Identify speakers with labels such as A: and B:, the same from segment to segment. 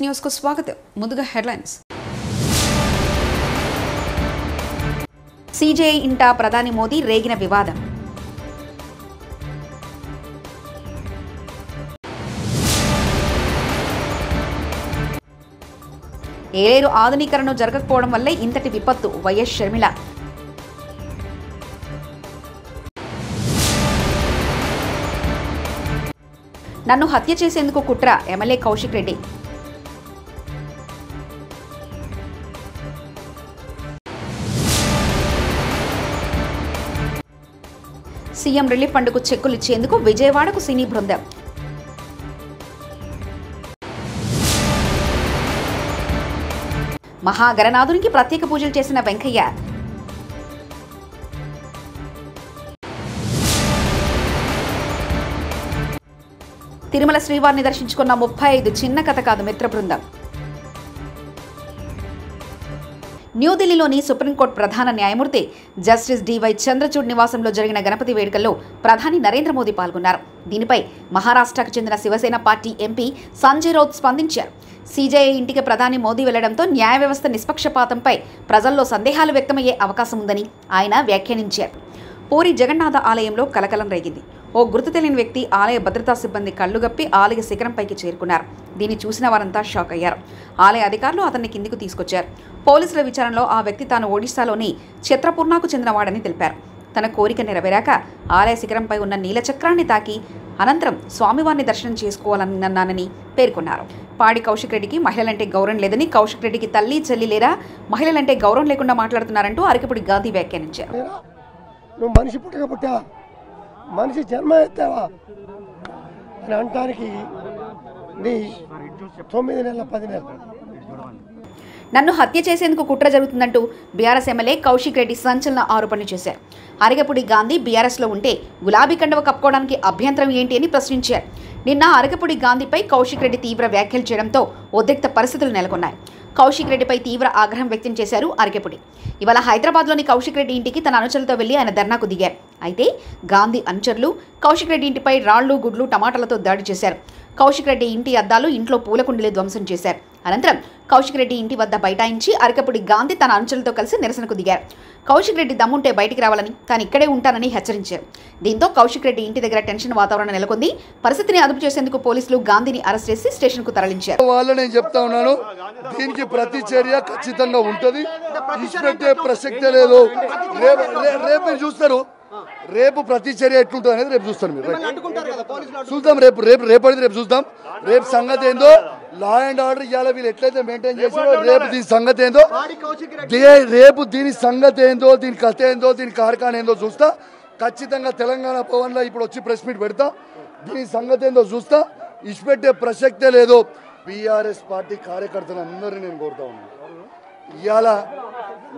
A: News కు స్వాగతం. ముందుగా హెడ్లైన్స్. సిజేఐ ఇంటా ప్రధాని మోదీ రేగిన వివాదం. ఏలేరు ఆధునీకరణ జరగకపోవడం వల్లే ఇంతటి విపత్తు. వైఎస్ షర్మిల. నన్ను హత్య చేసేందుకు కుట్ర. MLA Kaushik Reddy. CM relief ఫండ్కు చెక్కులు ఇచ్చేందుకు విజయవాడకు సినీ బృందం. మహాగణనాథునికి ప్రత్యేక పూజలు చేసిన వెంకయ్య. తిరుమల శ్రీవారిని దర్శించుకున్న 35 చిన్న కథ కాదు మిత్ర బృందం. న్యూఢిల్లీలోని సుప్రీంకోర్టు ప్రధాన న్యాయమూర్తి జస్టిస్ డివై చంద్రచూడ్ నివాసంలో జరిగిన గణపతి వేడుకల్లో ప్రధాని నరేంద్ర మోదీ పాల్గొన్నారు. దీనిపై మహారాష్ట్రకు చెందిన శివసేన పార్టీ ఎంపీ సంజయ్ రౌత్ స్పందించారు. సిజేఐ ఇంటికి ప్రధాని మోదీ వెళ్లడంతో న్యాయ వ్యవస్థ నిష్పక్షపాతంపై ప్రజల్లో సందేహాలు వ్యక్తమయ్యే అవకాశం ఉందని ఆయన వ్యాఖ్యానించారు. పూరి జగన్నాథ ఆలయంలో కలకలం రేగింది. ఓ గుర్తు తెలియని వ్యక్తి ఆలయ భద్రతా సిబ్బంది కళ్లుగప్పి ఆలయ శిఖరంపైకి చేరుకున్నారు. దీన్ని చూసిన వారంతా షాక్ అయ్యారు. ఆలయ అధికారులు అతన్ని కిందికి తీసుకొచ్చారు. పోలీసుల విచారణలో ఆ వ్యక్తి తాను ఒడిశాలోని ఛత్రపూర్ణాకు చెందినవాడని తెలిపారు. తన కోరిక నెరవేరాక ఆలయ శిఖరంపై ఉన్న నీలచక్రాన్ని తాకి అనంతరం స్వామివారిని దర్శనం చేసుకోవాలన్నానని పేర్కొన్నారు. పాడి కౌశిక్ రెడ్డికి మహిళలంటే గౌరవం లేదని, కౌశిక్ రెడ్డికి తల్లి చెల్లి లేరా, మహిళలంటే గౌరవం లేకుండా మాట్లాడుతున్నారంటూ అరకపుడి గాంధీ వ్యాఖ్యానించారు.
B: నువ్వు మనిషి పుట్టక పుట్టా, మనిషి జన్మ ఎత్తావా అని అంటానికి నీ 9 నెలల 10 నెలలు.
A: నన్ను హత్య చేసేందుకు కుట్ర జరుగుతుందంటూ బీఆర్ఎస్ ఎమ్మెల్యే కౌశిక్ రెడ్డి సంచలన ఆరోపణలు చేశారు. అరగపుడి గాంధీ బీఆర్ఎస్లో ఉంటే గులాబీ కండవ కప్పుకోవడానికి అభ్యంతరం ఏంటి అని ప్రశ్నించారు. నిన్న అరగపుడి గాంధీపై కౌశిక్ రెడ్డి తీవ్ర వ్యాఖ్యలు చేయడంతో ఉద్రిక్త పరిస్థితులు నెలకొన్నాయి. కౌశిక్ రెడ్డిపై తీవ్ర ఆగ్రహం వ్యక్తం చేశారు అరగపుడి. ఇవాళ హైదరాబాద్లోని కౌశిక్ రెడ్డి ఇంటికి తన అనుచరులతో వెళ్లి ఆయన ధర్నాకు దిగారు. అయితే గాంధీ అనుచరులు కౌశిక్ రెడ్డి ఇంటిపై రాళ్లు, గుడ్లు, టమాటాలతో దాడి చేశారు. కౌశిక్ రెడ్డి ఇంటి అద్దాలు, ఇంట్లో పూల కుండీలు ధ్వంసం చేశారు. అనంతరం కౌశిక్ రెడ్డి ఇంటి వద్ద బైఠాయించి అరకపుడి గాంధీ తన అనుచరులతో కలిసి నిరసనకు దిగారు. కౌశిక్ రెడ్డి దమ్ముంటే బయటికి రావాలని, తాను ఇక్కడే ఉంటానని హెచ్చరించారు. దీంతో కౌశిక్ రెడ్డి ఇంటి దగ్గర టెన్షన్ వాతావరణం నెలకొంది. పరిస్థితిని అదుపు చేసేందుకు పోలీసులు గాంధీని అరెస్ట్ చేసి స్టేషన్కు తరలించారు.
C: నేను చెప్తా ఉన్నాను, దీనికి ప్రతి చర్య ఖచ్చితంగా ఉంటది, ఇచ్చిపెట్టే ప్రసక్తే లేదు. రేపు చూస్తారు, రేపు ప్రతి చర్య ఎట్లుంటుంది అనేది రేపు చూస్తారు. మీరు చూద్దాం, రేపు చూద్దాం. రేపు సంగతి ఏందో, లా అండ్ ఆర్డర్ ఇవాళ వీళ్ళు ఎట్లయితే మెయింటైన్ చేస్తారో రేపు దీని సంగతి ఏందో, రేపు దీని సంగతి ఏందో, దీని కథ ఏందో, దీని కార్ఖాన ఏందో చూస్తా. ఖచ్చితంగా తెలంగాణ భవన్లో ఇప్పుడు వచ్చి ప్రెస్ మీట్ పెడతా. దీని సంగతి ఏందో చూస్తా, ఇచ్చిపెట్టే ప్రసక్తే లేదు. బీఆర్ఎస్ పార్టీ కార్యకర్తలు అందరినీ నేను కోరుతా ఉన్నాను, ఇవాళ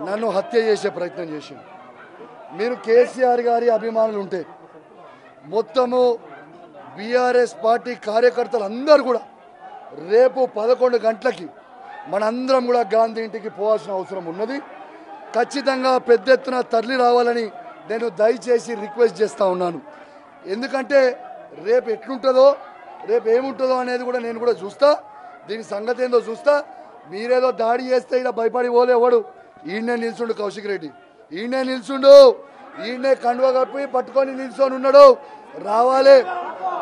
C: నన్ను హత్య చేసే ప్రయత్నం చేసింది. మీరు కేసీఆర్ గారి అభిమానులు ఉంటే మొత్తము బీఆర్ఎస్ పార్టీ కార్యకర్తలు అందరూ కూడా రేపు 11 గంటలకి మనందరం కూడా గాంధీ ఇంటికి పోవాల్సిన అవసరం ఉన్నది. ఖచ్చితంగా పెద్ద ఎత్తున తరలి రావాలని నేను దయచేసి రిక్వెస్ట్ చేస్తూ ఉన్నాను. ఎందుకంటే రేపు ఎట్లుంటుందో, రేపు ఏముంటుందో అనేది కూడా నేను కూడా చూస్తా. దీని సంగతి ఏందో చూస్తా. మీరేదో దాడి చేస్తే ఇలా భయపడి పోలేవాడు. ఈయనే నిల్చుండు కౌశిక్ రెడ్డి, ఈయనే నిల్చుండు, ఈయనే కండువ కప్పి పట్టుకొని నిల్చొని ఉన్నాడు. రావాలి,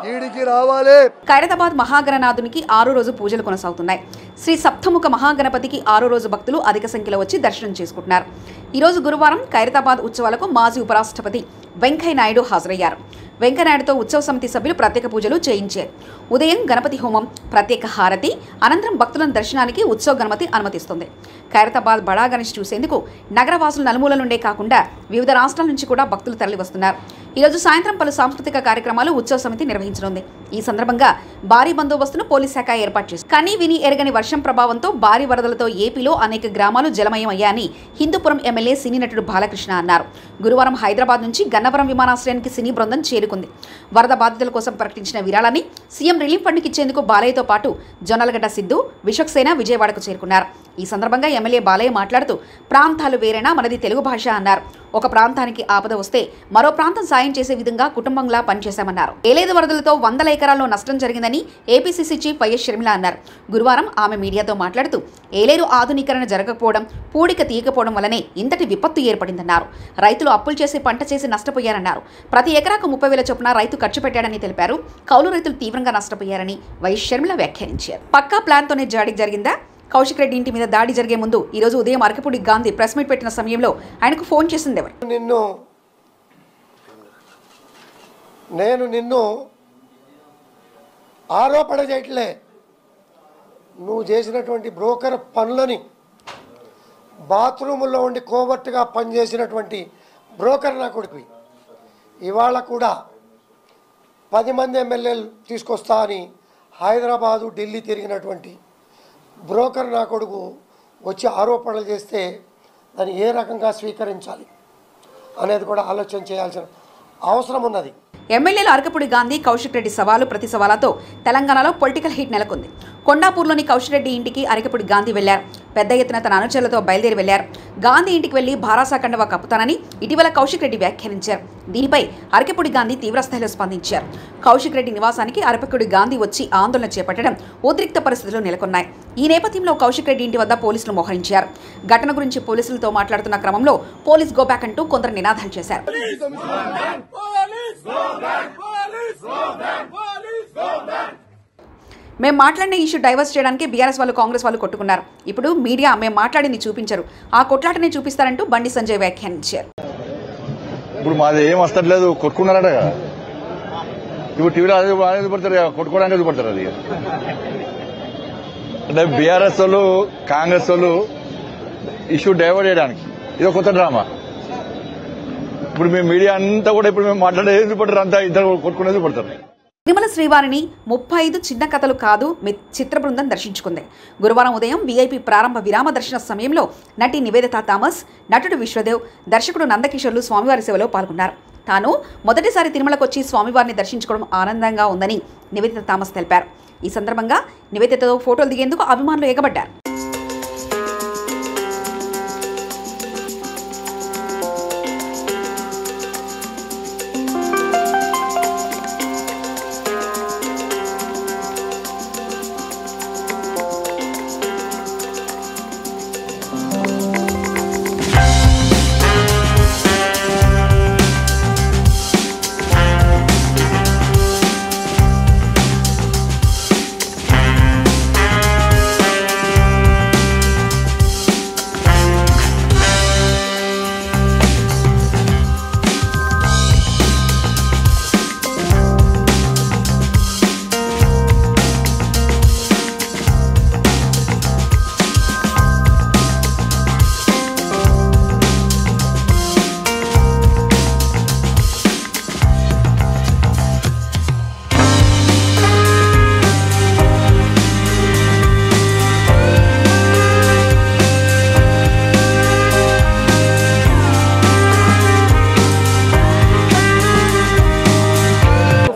C: ఈడికి రావాలి.
A: ఖైరతాబాద్ మహాగణనాథునికి 6వ రోజు పూజలు కొనసాగుతున్నాయి. శ్రీ సప్తముఖ మహాగణపతికి 6వ రోజు భక్తులు అధిక సంఖ్యలో వచ్చి దర్శనం చేసుకుంటున్నారు. ఈరోజు గురువారం ఖైరతాబాద్ ఉత్సవాలకు మాజీ ఉపరాష్ట్రపతి వెంకయ్య నాయుడు హాజరయ్యారు. వెంకయ్యనాయుడుతో ఉత్సవ సమితి సభ్యులు ప్రత్యేక పూజలు చేయించారు. ఉదయం గణపతి హోమం, ప్రత్యేక హారతి అనంతరం భక్తులను దర్శనానికి ఉత్సవ గణపతి అనుమతిస్తుంది. ఖైరతాబాద్ బడా గణేష్ చూసేందుకు నగరవాసులు నలుమూల నుండే కాకుండా వివిధ రాష్ట్రాల నుంచి కూడా భక్తులు తరలి వస్తున్నారు. ఈరోజు సాయంత్రం పలు సాంస్కృతిక కార్యక్రమాలు ఉత్సవ సమితి నిర్వహించనుంది. ఈ సందర్భంగా భారీ బందోబస్తును పోలీస్ శాఖ ఏర్పాటు చేసింది. కానీ విని ఎరగని వర్షం ప్రభావంతో భారీ వరదలతో ఏపీలో అనేక గ్రామాలు జలమయం అయ్యాయని హిందూపురం ఎమ్మెల్యే సినీ నటుడు బాలకృష్ణ అన్నారు. గురువారం హైదరాబాద్ నుంచి గన్నవరం విమానాశ్రయానికి సినీ బృందం చేరుకుంది. నెలకొంది. వరద బాధితుల కోసం ప్రకటించిన విరాళాన్ని సీఎం రిలీఫ్ ఫండ్కి ఇచ్చేందుకు బాలయ్యతో పాటు జొన్నలగడ్డ సిద్ధు, విశ్వక్సేన విజయవాడకు చేరుకున్నారు. ఈ సందర్భంగా ఎమ్మెల్యే బాలయ్య మాట్లాడుతూ ప్రాంతాలు వేరైనా మనది తెలుగు భాష అన్నారు. ఒక ప్రాంతానికి ఆపద వస్తే మరో ప్రాంతం సాయం చేసే విధంగా కుటుంబంలా పనిచేశామన్నారు. ఏలేదు వరదలతో 100 ఎకరాల్లో నష్టం జరిగిందని ఏపీసీసీ చీఫ్ వైఎస్ షర్మిల అన్నారు. గురువారం ఆమె మీడియాతో మాట్లాడుతూ ఏలేరు ఆధునీకరణ జరగకపోవడం, పూడిక తీయకపోవడం వల్లనే ఇంతటి విపత్తు ఏర్పడిందన్నారు. రైతులు అప్పులు చేసి పంట చేసి నష్టపోయారన్నారు. ప్రతి ఎకరాకు 30,000 చొప్పున రైతు ఖర్చు పెట్టాడని తెలిపారు. కౌలు రైతులు తీవ్రంగా నష్టపోయారని వైఎస్ షర్మిల వ్యాఖ్యానించారు. పక్కా ప్లాన్తోనే జాడి జరిగిందా? కౌశిక్ రెడ్డి ఇంటి మీద దాడి జరిగే ముందు ఈరోజు ఉదయం అరకపూడి గాంధీ ప్రెస్ మీట్ పెట్టిన సమయంలో ఆయనకు ఫోన్ చేసింది ఎవరు?
B: నేను నిన్ను ఆరోపణ చేయట్లే. నువ్వు చేసినటువంటి బ్రోకర్ పనులని, బాత్రూముల్లో ఉండి కోవర్ట్గా పనిచేసినటువంటి బ్రోకర్ నా కొడుకు ఇవాళ కూడా 10 మంది ఎమ్మెల్యేలు తీసుకొస్తా అని హైదరాబాదు, ఢిల్లీ తిరిగినటువంటి బ్రోకర్ నా కొడుకు వచ్చి ఆరోపణలు చేస్తే దాన్ని ఏ రకంగా స్వీకరించాలి అనేది కూడా ఆలోచన చేయాల్సిన అవసరం ఉన్నది.
A: ఎమ్మెల్యేలు అరకపూడి గాంధీ, కౌశిక్ రెడ్డి సవాలు ప్రతి సవాలతో తెలంగాణలో పొలిటికల్ హీట్ నెలకొంది. కొండాపూర్లోని కౌశిక్ రెడ్డి ఇంటికి అరకపూడి గాంధీ వెళ్లారు. పెద్ద ఎత్తున తన అనుచరులతో బయలుదేరి వెళ్లారు. గాంధీ ఇంటికి వెళ్లి భారాసా కండవా కప్పుతానని ఇటీవల కౌశిక్ రెడ్డి వ్యాఖ్యానించారు. దీనిపై అరకపూడి గాంధీ తీవ్రస్థాయిలో స్పందించారు. కౌశిక్ రెడ్డి నివాసానికి అరకపూడి గాంధీ వచ్చి ఆందోళన చేపట్టడం ఉద్రిక్త పరిస్థితులు నెలకొన్నాయి. ఈ నేపథ్యంలో కౌశిక్ రెడ్డి ఇంటి వద్ద పోలీసులు మోహరించారు. ఘటన గురించి పోలీసులతో మాట్లాడుతున్న క్రమంలో పోలీస్ గో బ్యాక్ అంటూ కొందరు నినాదాలు చేశారు. మేము మాట్లాడిన ఇష్యూ డైవర్స్ చేయడానికి బీఆర్ఎస్ వాళ్ళు, కాంగ్రెస్ వాళ్ళు కొట్టుకున్నారు. ఇప్పుడు మీడియా మేము మాట్లాడింది చూపించరు, ఆ కొట్లాటనే చూపిస్తారంటూ బండి సంజయ్ వ్యాఖ్యానించారు.
D: ఇప్పుడు మాది ఏం వస్తట్లేదు, కొట్టుకున్నారట కదా. ఇప్పుడు టీవీలో అదే పడతారు, కొట్టుకోవడానికి పడతారు. అది అంటే బీఆర్ఎస్ వాళ్ళు, కాంగ్రెస్ వాళ్ళు ఇష్యూ డైవర్ట్ చేయడానికి ఇదో కొత్త డ్రామా. ఇప్పుడు మేము మీడియా అంతా కూడా ఇప్పుడు మేము మాట్లాడేది పడతారు, అంతా ఇద్దరు కొట్టుకునేది పడతారు.
A: తిరుమల శ్రీవారిని 35 చిన్న కథలు కాదు చిత్ర బృందం దర్శించుకుంది. గురువారం ఉదయం వీఐపీ ప్రారంభ విరామ దర్శన సమయంలో నటి నివేదిత థామస్, నటుడు విశ్వదేవ్, దర్శకుడు నందకిషోర్లు స్వామివారి సేవలో పాల్గొన్నారు. తాను మొదటిసారి తిరుమలకొచ్చి స్వామివారిని దర్శించుకోవడం ఆనందంగా ఉందని నివేదిత థామస్ తెలిపారు. ఈ సందర్భంగా నివేదితతో ఫోటోలు దిగేందుకు అభిమానులు ఎగబడ్డారు.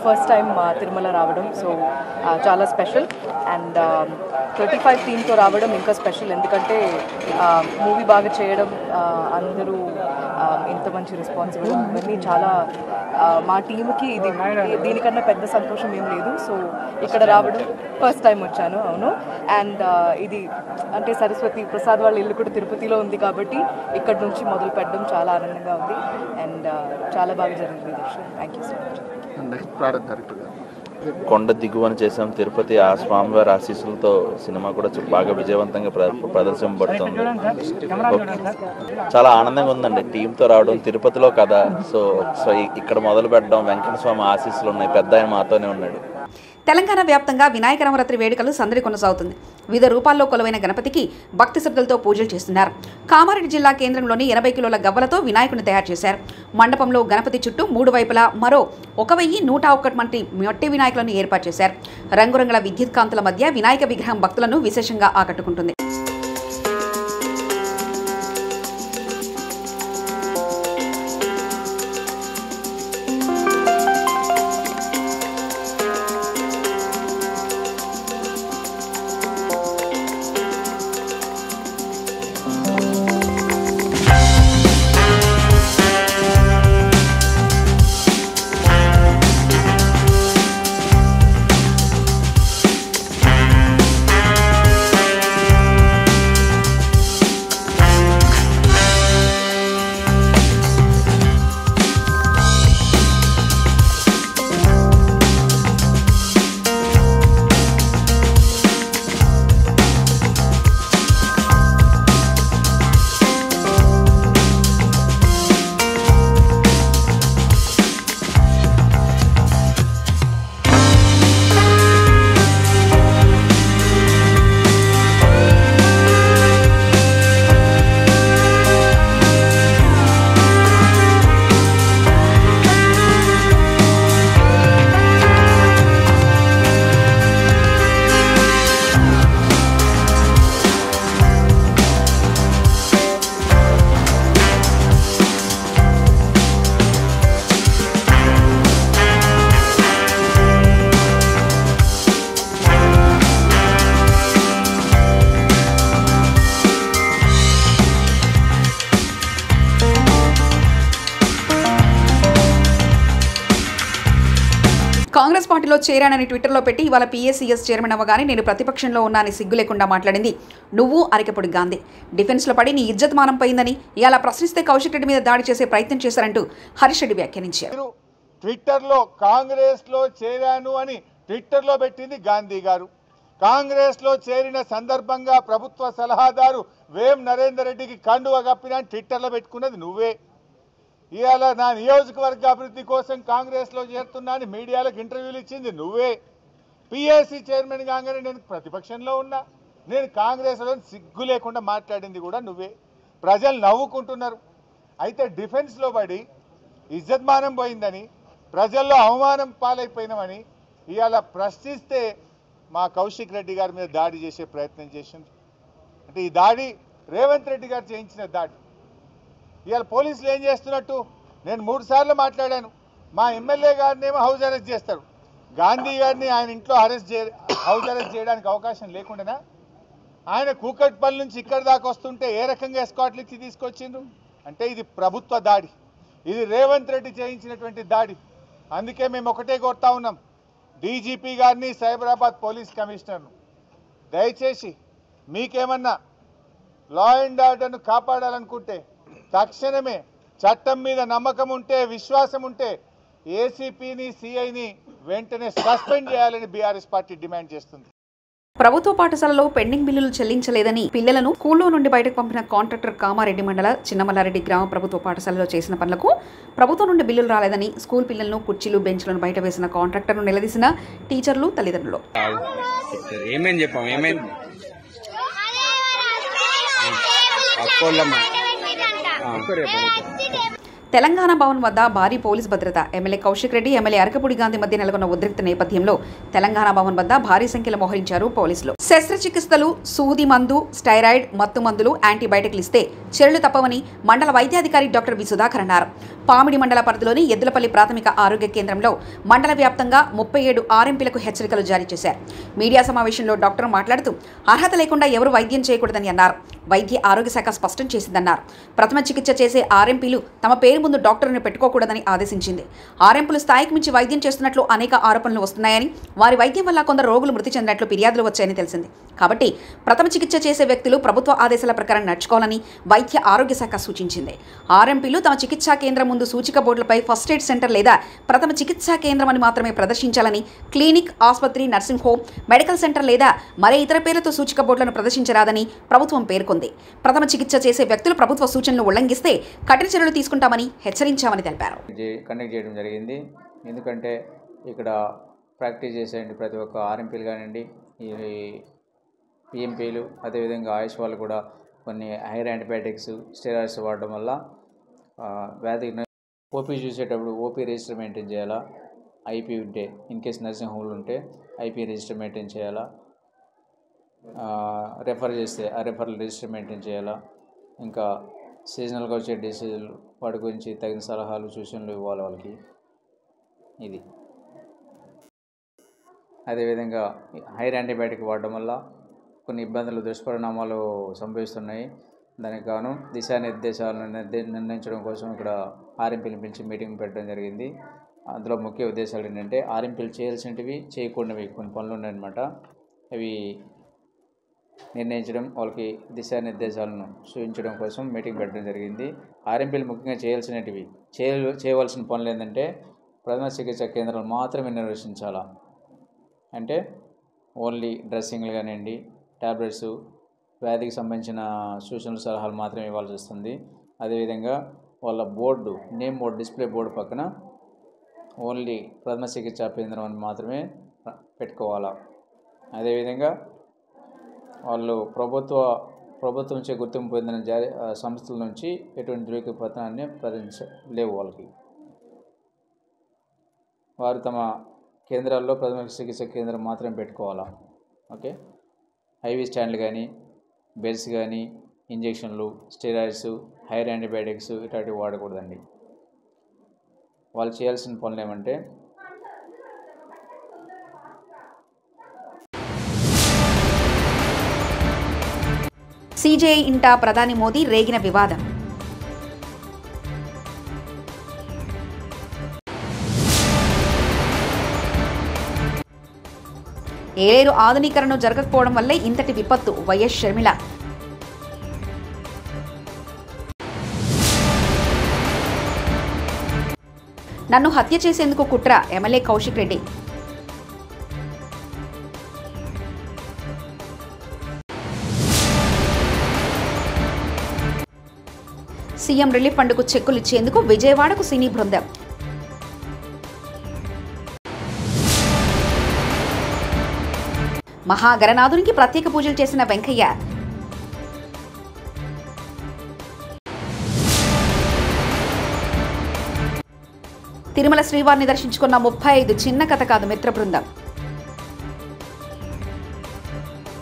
E: ఫస్ట్ టైం తిరుమల రావడం, సో చాలా స్పెషల్. అండ్ 35 టీమ్తో రావడం ఇంకా స్పెషల్, ఎందుకంటే మూవీ బాగా చేయడం, అందరూ ఇంత మంచి రెస్పాన్స్ ఇవ్వడం, ఇవన్నీ చాలా మా టీంకి ఇది దీనికన్నా పెద్ద సంతోషం ఏం లేదు. సో ఇక్కడ రావడం ఫస్ట్ టైం వచ్చాను. అవును. అండ్ ఇది అంటే సరస్వతి ప్రసాద్ వాళ్ళ ఇల్లు కూడా తిరుపతిలో ఉంది కాబట్టి ఇక్కడ నుంచి మొదలు పెట్టడం చాలా ఆనందంగా ఉంది. అండ్ చాలా బాగా జరిగింది దర్శనం. Thank you so much.
F: కొండ దిగువన చేసాం తిరుపతి, ఆ స్వామివారి ఆశీస్సులతో సినిమా కూడా బాగా విజయవంతంగా ప్రదర్శింపబడుతుంది. చాలా ఆనందంగా ఉందండి టీంతో రావడం, తిరుపతిలో కదా. సో ఇక్కడ మొదలు పెట్టడం, వెంకట స్వామి ఆశీస్సులు ఉన్నాయి, పెద్ద ఆయన మాతోనే ఉన్నాడు.
A: తెలంగాణ వ్యాప్తంగా వినాయక నవరాత్రి వేడుకలు సందడి కొనసాగుతుంది. వివిధ రూపాల్లో కొలువైన గణపతికి భక్తి శ్రద్ధలతో పూజలు చేస్తున్నారు. కామారెడ్డి జిల్లా కేంద్రంలోని 80 కిలోల గవ్వలతో వినాయకుని తయారు చేశారు. మండపంలో గణపతి చుట్టూ 3 వైపులా మరో 1101 మట్టి వినాయకులను ఏర్పాటు చేశారు. రంగురంగుల విద్యుత్ కాంతుల మధ్య వినాయక విగ్రహం భక్తులను విశేషంగా ఆకట్టుకుంటుంది. కాంగ్రెస్ పార్టీలో చేరానని ట్విట్టర్లో పెట్టి ఇవాళ PACS చైర్మన్ అవ్వగానే నేను ప్రతిపక్షంలో ఉన్నా అని సిగ్గు లేకుండా మాట్లాడింది నువ్వు అరికెపొడి గాంధీ. డిఫెన్స్లో పడి నీ ఇజ్జత్ మానం పోయిందని ఇలా ప్రశ్నిస్తే కౌశిక్ రెడ్డి మీద దాడి చేసే ప్రయత్నం చేశారంటూ హరీష్ రెడ్డి వ్యాఖ్యానించారు.
G: ట్విట్టర్లో కాంగ్రెస్లో చేరాను అని ట్విట్టర్లో పెట్టింది గాంధీ గారు. కాంగ్రెస్లో చేరిన సందర్భంగా ప్రభుత్వ సలహాదారు వేం నరేందర్ రెడ్డికి కండువ కప్పిన ట్విట్టర్లో పెట్టుకున్నది నువ్వే. ఇవాళ నా నియోజకవర్గ అభివృద్ధి కోసం కాంగ్రెస్లో చేరుతున్నా అని మీడియాలకు ఇంటర్వ్యూలు ఇచ్చింది నువ్వే. PAC చైర్మన్ కాగానే నేను ప్రతిపక్షంలో ఉన్నా, నేను కాంగ్రెస్లో సిగ్గు లేకుండా మాట్లాడింది కూడా నువ్వే. ప్రజలు నవ్వుకుంటున్నారు. అయితే డిఫెన్స్లో పడి ఇజ్జత్మానం పోయిందని, ప్రజల్లో అవమానం పాలైపోయినామని ఇవాళ ప్రశ్నిస్తే మా కౌశిక్ రెడ్డి గారి మీద దాడి చేసే ప్రయత్నం చేసింది. అంటే ఈ దాడి రేవంత్ రెడ్డి గారు చేయించిన దాడి. ఇవాళ పోలీసులు ఏం చేస్తున్నట్టు నేను 3 సార్లు మాట్లాడాను. మా ఎమ్మెల్యే గారిని ఏమో హౌస్ అరెస్ట్ చేస్తారు, గాంధీ గారిని ఆయన ఇంట్లో హౌస్ అరెస్ట్ చేయడానికి అవకాశం లేకుండానా? ఆయన కూకట్పల్లి నుంచి ఇక్కడ దాకా వస్తుంటే ఏ రకంగా ఎస్కాట్లు ఇచ్చి తీసుకొచ్చిండ్రు? అంటే ఇది ప్రభుత్వ దాడి, ఇది రేవంత్ రెడ్డి చేయించినటువంటి దాడి. అందుకే మేము ఒకటే కోరుతా ఉన్నాం, DGP గారిని, సైబరాబాద్ పోలీస్ కమిషనర్ను, దయచేసి మీకేమన్నా లా అండ్ ఆర్డర్ను కాపాడాలనుకుంటే తక్షణమే చట్టం మీద నమ్మకం ఉంటే, విశ్వాసం ఉంటే ACPని, CIని వెంటనే సస్పెండ్ చేయాలని BRS పార్టీ డిమాండ్ చేస్తుంది.
A: ప్రభుత్వ పాఠశాలలో పెండింగ్ బిల్లులు చెల్లించలేదని పిల్లలను స్కూల్లో నుండి బయటకు పంపిన కాంట్రాక్టర్ కామారెడ్డి మండల చిన్నమల్లారెడ్డి గ్రామ ప్రభుత్వ పాఠశాలలో చేసిన పనులకు ప్రభుత్వం నుండి బిల్లులు రాలేదని స్కూల్ పిల్లలను కుర్చీలు బెంచ్లను బయట వేసిన కాంట్రాక్టర్ను నిలదీసిన టీచర్లు, తల్లిదండ్రులు. తెలంగాణ భవన్ వద్ద భారీ పోలీస్ భద్రత. ఎమ్మెల్యే కౌశిక్ రెడ్డి, ఎమ్మెల్యే అరకపూడి గాంధీ మధ్య నెలకొన్న ఉద్రిక్త నేపథ్యంలో తెలంగాణ భవన్ వద్ద భారీ సంఖ్యలో మోహరించారు పోలీసులు. శస్త్రచికిత్సలు, సూది మందు, స్టైరాయిడ్, మత్తు మందులు, యాంటీబయాటిక్లు ఇస్తే చర్యలు తప్పవని మండల వైద్యాధికారి డాక్టర్ వి సుధాకర్ అన్నారు. పామిడి మండల పరిధిలోని ఎద్దులపల్లి ప్రాథమిక ఆరోగ్య కేంద్రంలో మండల వ్యాప్తంగా 37 RMPలకు హెచ్చరికలు జారీ చేశారు. మీడియా సమావేశంలో డాక్టర్ మాట్లాడుతూ అర్హత లేకుండా ఎవరు వైద్యం చేయకూడదని అన్నారు. వైద్య ఆరోగ్య శాఖ స్పష్టం చేసిందన్నారు. ప్రథమ చికిత్స చేసే RMPలు తమ పేరు ముందు డాక్టర్ను పెట్టుకోకూడదని ఆదేశించింది. RMPలు స్థాయికి మించి వైద్యం చేస్తున్నట్లు అనేక ఆరోపణలు వస్తున్నాయని, వారి వైద్యం వల్ల కొందరు రోగులు మృతి చెందినట్లు ఫిర్యాదులు వచ్చాయని తెలిసింది. కాబట్టి ప్రథమ చికిత్స చేసే వ్యక్తులు ప్రభుత్వ ఆదేశాల ప్రకారం నడుచుకోవాలని వైద్య ఆరోగ్య శాఖ సూచించింది. RMPలు తమ చికిత్సా కేంద్రం ముందు సూచిక బోర్డులపై ఫస్ట్ ఎయిడ్ సెంటర్ లేదా ప్రథమ చికిత్సా కేంద్రం అని మాత్రమే ప్రదర్శించాలని, క్లినిక్, ఆసుపత్రి, నర్సింగ్ హోమ్, మెడికల్ సెంటర్ లేదా మరే ఇతర పేర్లతో సూచిక బోర్డులను ప్రదర్శించరాదని ప్రభుత్వం పేర్కొంది. ప్రథమ చికిత్స చేసే వ్యక్తులు ప్రభుత్వ సూచనలు ఉల్లంఘిస్తే కఠిన చర్యలు తీసుకుంటామని హెచ్చరించామని తెలిపారు.
H: కండక్ట్ చేయడం జరిగింది. ఎందుకంటే ఇక్కడ ప్రాక్టీస్ చేసే ప్రతి ఒక్క RMPలు కానివ్వండి, ఈ PMPలు, అదేవిధంగా ఆయుష్ వాళ్ళు కూడా కొన్ని హైర్ యాంటీబయాటిక్స్, స్టెరాయిడ్స్ వాడడం వల్ల వ్యాధి OP చూసేటప్పుడు OP రిజిస్టర్ మెయింటైన్ చేయాలా, IP ఉంటే ఇన్ కేస్ నర్సింగ్ హోమ్లు ఉంటే IP రిజిస్టర్ మెయింటైన్ చేయాలా, రెఫర్ చేస్తే ఆ రెఫరల్ రిజిస్టర్ మెయింటైన్ చేయాలా, ఇంకా సీజనల్గా వచ్చే డిసీజులు వాటి గురించి తగిన సలహాలు, సూచనలు ఇవ్వాలి వాళ్ళకి. ఇది అదేవిధంగా హైర్ యాంటీబయాటిక్ వాడడం వల్ల కొన్ని ఇబ్బందులు, దుష్పరిణామాలు సంభవిస్తున్నాయి. దానికి గాను దిశానిర్దేశాలను నిర్ణయించడం కోసం ఇక్కడ RMPలు పిలిచి మీటింగ్ పెట్టడం జరిగింది. అందులో ముఖ్య ఉద్దేశాలు ఏంటంటే RMPలు చేయాల్సినవి, చేయకూడనివి కొన్ని పనులు ఉన్నాయన్నమాట. అవి నిర్ణయించడం, వాళ్ళకి దిశానిర్దేశాలను సూచించడం కోసం మీటింగ్ పెట్టడం జరిగింది. RMPలు ముఖ్యంగా చేయాల్సినవి, చేయవలసిన పనులు ఏంటంటే ప్రథమ చికిత్స కేంద్రాలు మాత్రమే నిర్వహించాలా. అంటే ఓన్లీ డ్రెస్సింగ్లు కానివ్వండి, ట్యాబ్లెట్స్, వ్యాధికి సంబంధించిన సూచనలు, సలహాలు మాత్రమే ఇవ్వాల్సి వస్తుంది. అదేవిధంగా వాళ్ళ board, name board, display board పక్కన ఓన్లీ ప్రథమ చికిత్సా కేంద్రం అని మాత్రమే పెట్టుకోవాలా. అదేవిధంగా వాళ్ళు ప్రభుత్వం నుంచి గుర్తింపు పొందిన సంస్థల నుంచి ఎటువంటి ధృవీకరణ పత్రాన్ని ప్రదర్శించలేవు వాళ్ళకి. వారు తమ కేంద్రాల్లో ప్రథమ చికిత్స కేంద్రం మాత్రమే పెట్టుకోవాలా. ఓకే, IV స్టాండ్లు కానీ, బెడ్స్ కానీ, ఇంజెక్షన్లు, స్టెరాయిడ్స్, హైర్ యాంటీబయాటిక్స్ ఇట్లాంటివి వాడకూడదండి. వాళ్ళు చేయాల్సిన పనులు ఏమంటే
A: CJI ఇంటా ప్రధాని మోదీ రేగిన వివాదం. ఏలేరు ఆధునీకరణ జరగకపోవడం వల్లే ఇంతటి విపత్తు. వైఎస్ షర్మిల. నన్ను హత్య చేసేందుకు కుట్ర. MLA Kaushik Reddy. CM relief ఫండ్కు చెక్కులు ఇచ్చేందుకు విజయవాడకు సినీ బృందం. మహాగణనాథునికి ప్రత్యేక పూజలు చేసిన వెంకయ్య. తిరుమల శ్రీవారిని దర్శించుకున్న 35 చిన్న కథ కాదు మిత్ర బృందం.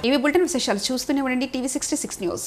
A: ఇవి బులెటిన్ విశేషాలు. చూస్తూనే ఉండండి టీవీ 66 న్యూస్.